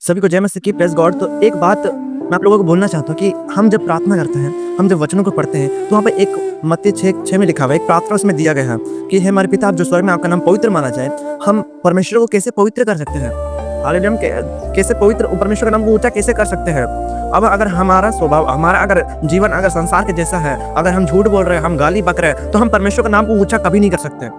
सभी को जय मसीह की, प्रेज़ गॉड। तो एक बात मैं आप लोगों को बोलना चाहता हूँ कि हम जब प्रार्थना करते हैं, हम जब वचनों को पढ़ते हैं, तो वहाँ पे एक मत्ती 6:6 में लिखा हुआ है, एक प्रार्थना उसमें दिया गया है कि हे हमारे पिता आप जो स्वर्ग में, आपका नाम पवित्र माना जाए। हम परमेश्वर को कैसे पवित्र कर सकते हैं? हालेलुया! हम कैसे पवित्र परमेश्वर के नाम को ऊँचा कैसे कर सकते हैं? अब अगर हमारा स्वभाव, हमारा अगर जीवन अगर संसार के जैसा है, अगर हम झूठ बोल रहे हैं, हम गाली बक रहे हैं, तो हम परमेश्वर के नाम को ऊँचा कभी नहीं कर सकते।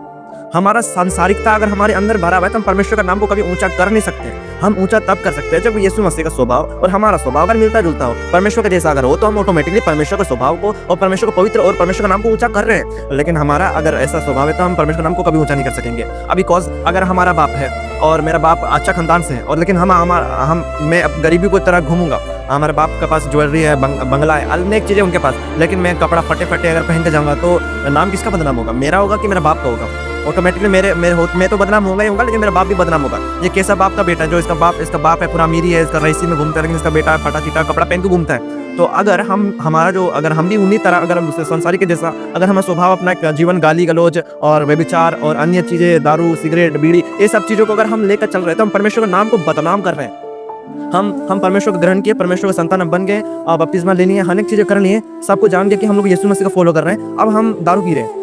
हमारा सांसारिकता अगर हमारे अंदर भरा हुआ है, तो हम परमेश्वर का नाम को कभी ऊंचा कर नहीं सकते। हम ऊंचा तब कर सकते हैं जब यीशु मसीह का स्वभाव और हमारा स्वभाव अगर मिलता जुलता हो, परमेश्वर का जैसा अगर हो, तो हम ऑटोमेटिकली परमेश्वर के स्वभाव को और परमेश्वर को पवित्र और परमेश्वर का नाम को ऊंचा कर रहे हैं। लेकिन हमारा अगर ऐसा स्वभाव है, तो हम परमेश्वर का नाम को कभी ऊंचा नहीं कर सकेंगे। अभी कॉज अगर हमारा बाप है और मेरा बाप अच्छा खानदान से है, और लेकिन मैं अब गरीबी को तरह घूमूंगा, हमारे बाप के पास ज्वेलरी है, बंगला है, अनेक चीजें उनके पास, लेकिन मैं कपड़ा फटे फटे अगर पहन के जाऊंगा, तो नाम किसका बदनाम होगा? मेरा होगा कि मेरा बाप का होगा? ऑटोमेटिकली मैं तो बदनाम होगा ही होगा, लेकिन मेरा बाप भी बदनाम होगा। ये कैसा बाप का बेटा है जो इसका बाप है पूरा अमीरी है, इसका रईसी में घूमता है, लेकिन इसका बेटा फटा चिटा कपड़ा पहन के घूमता है। तो अगर हम भी उन्हीं तरह, अगर हम संसारी के जैसा अगर हमारा स्वभाव, अपना जीवन गाली गलौज और व्यभिचार और अन्य चीजें, दारू सिगरेट बीड़ी, ये सब चीजों को अगर हम लेकर चल रहे हैं, तो हम परमेश्वर के नाम को बदनाम कर रहे हैं। हम परमेश्वर को ग्रहण किए, परमेश्वर के संतान बन गए और बपतिस्मा ले लिए, अनेक चीजें कर लिए, सबको जान के कि हम लोग यीशु मसीह को फॉलो कर रहे हैं। अब हम दारू पी रहे हैं,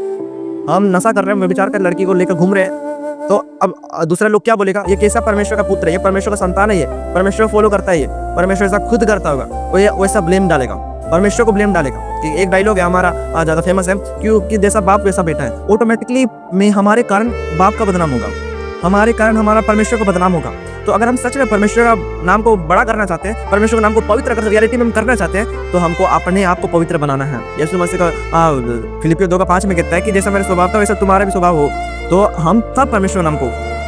हम नशा कर रहे हैं, व्यभिचार कर लड़की को लेकर घूम रहे हैं, तो अब दूसरा लोग क्या बोलेगा? ये कैसा परमेश्वर का पुत्र है, ये परमेश्वर का संतान है, ये परमेश्वर फॉलो करता है, ये परमेश्वर ऐसा खुद करता होगा, तो ये वैसा ब्लेम डालेगा, परमेश्वर को ब्लेम डालेगा। कि एक डायलॉग है हमारा ज्यादा फेमस है, क्योंकि जैसा बाप वैसा बेटा है। ऑटोमेटिकली में हमारे कारण बाप का बदनाम होगा, हमारे कारण हमारा परमेश्वर का बदनाम होगा। तो अगर हम सच में परमेश्वर का नाम को बड़ा करना चाहते हैं, परमेश्वर के नाम को पवित्र कर रियलिटी में हम करना चाहते हैं, तो हमको अपने आप को पवित्र बनाना है। यीशु मसीह का फिलिपियो 2:5 में कहता है कि जैसा मेरा स्वभाव था वैसा तुम्हारा भी स्वभाव हो। तो हम तब परमेश्वर नाम को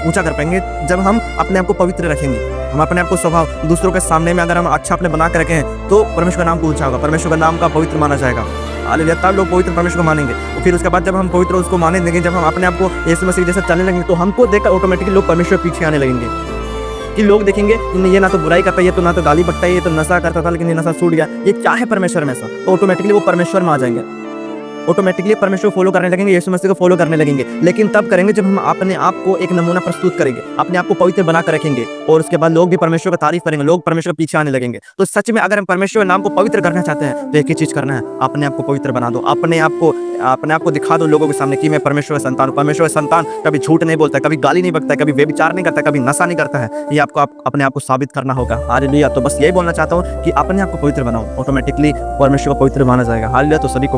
ऊंचा कर पाएंगे जब हम अपने आप को पवित्र रखेंगे। हम अपने आप को स्वभाव दूसरों के सामने में अगर हम अच्छा अपने बना के रखें, तो परमेश्वर का नाम को ऊंचा होगा, परमेश्वर का नाम का पवित्र माना जाएगा। हालेलुया! तब लोग पवित्र परमेश्वर को मानेंगे। और फिर उसके बाद जब हम पवित्र उसको माने लगेंगे, जब हम अपने आप को यीशु मसीह जैसा चलने लगेंगे, तो हमको देखकर ऑटोमेटिकली लोग परमेश्वर पीछे आने लगेंगे। कि लोग देखेंगे ये ना तो बुराई करता है, ये तो ना तो गाली बकता है, ये तो नशा करता था लेकिन ये नशा छूट गया, ये क्या है परमेश्वर में ऐसा? तो ऑटोमेटिकली वो परमेश्वर में आ जाएंगे, ऑटोमेटिकली परमेश्वर फॉलो करने लगेंगे, यीशु मसीह को फॉलो करने लगेंगे। लेकिन तब करेंगे जब हम अपने आप को एक नमूना प्रस्तुत करेंगे, अपने आप को पवित्र बना कर रखेंगे, और उसके बाद लोग भी परमेश्वर का तारीफ करेंगे, लोग परमेश्वर के पीछे आने लगेंगे। तो सच में अगर हम परमेश्वर के नाम को पवित्र करना चाहते हैं, तो एक ही चीज करना है, अपने आप को पवित्र बना दो, अपने आप को दिखा दो लोगों के सामने कि मैं परमेश्वर का संतान हूं। परमेश्वर का संतान कभी झूठ नहीं बोलता है, कभी गाली नहीं बकता है, कभी व्यभिचार नहीं करता है, कभी नशा नहीं करता है। ये आपको अपने आप को साबित करना होगा। हालेलुया! तो बस यही बोलना चाहता हूँ कि अपने आप को पवित्र बनाओ, ऑटोमेटिकली परमेश्वर को पवित्र माना जाएगा। हालेलुया! तो सभी को